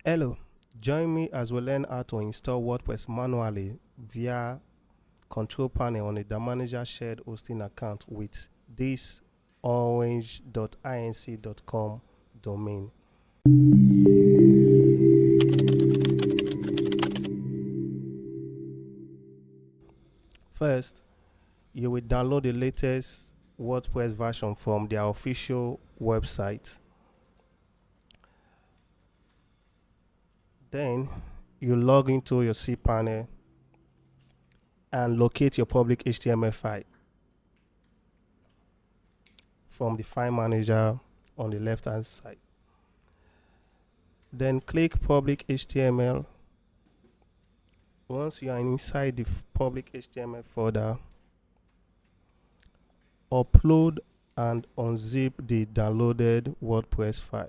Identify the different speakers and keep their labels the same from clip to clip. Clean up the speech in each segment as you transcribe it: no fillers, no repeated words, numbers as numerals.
Speaker 1: Hello, join me as we learn how to install WordPress manually via control panel on the manager shared hosting account with this orange.inc.com domain. First, you will download the latest WordPress version from their official website. Then you log into your cPanel and locate your public HTML file from the file manager on the left hand side. Then click public HTML. Once you are inside the public HTML folder, upload and unzip the downloaded WordPress file.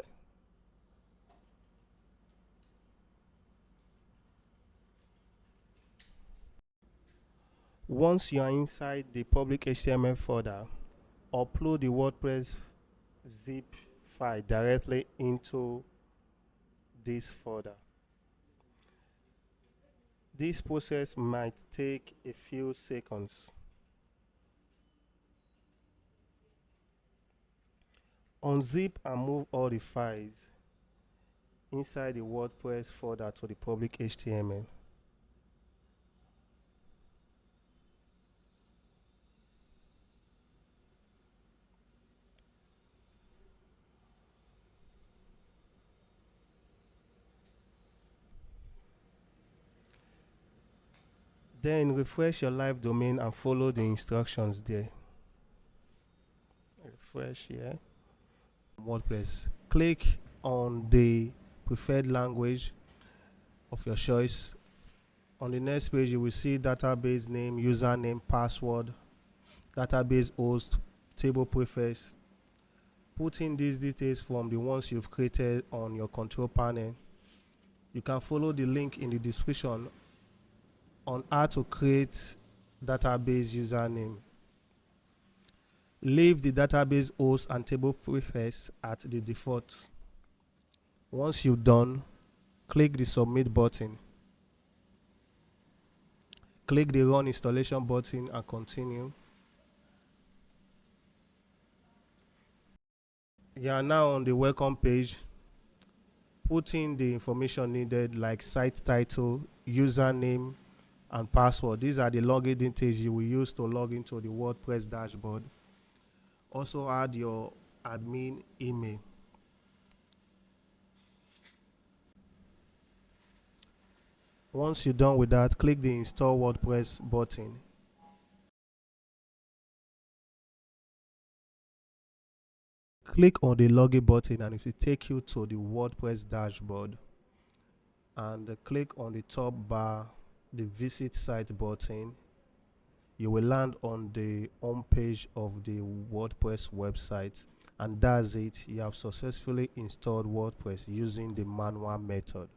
Speaker 1: Once you are inside the public HTML folder, upload the WordPress zip file directly into this folder. This process might take a few seconds. Unzip and move all the files inside the WordPress folder to the public HTML. Then refresh your live domain and follow the instructions there. Refresh here. WordPress. Click on the preferred language of your choice. On the next page, you will see database name, username, password, database host, table prefix. Put in these details from the ones you've created on your control panel. You can follow the link in the description on how to create database username. Leave the database host and table prefix at the default. Once you're done, click the submit button. Click the run installation button and continue. You are now on the welcome page. Put in the information needed like site title, username, and password. These are the login details you will use to log into the WordPress dashboard. Also add your admin email. Once you're done with that, click the install WordPress button. Click on the login button and it will take you to the WordPress dashboard. And click on the top bar, the visit site button. You will land on the home page of the WordPress website, and that's it. You have successfully installed WordPress using the manual method.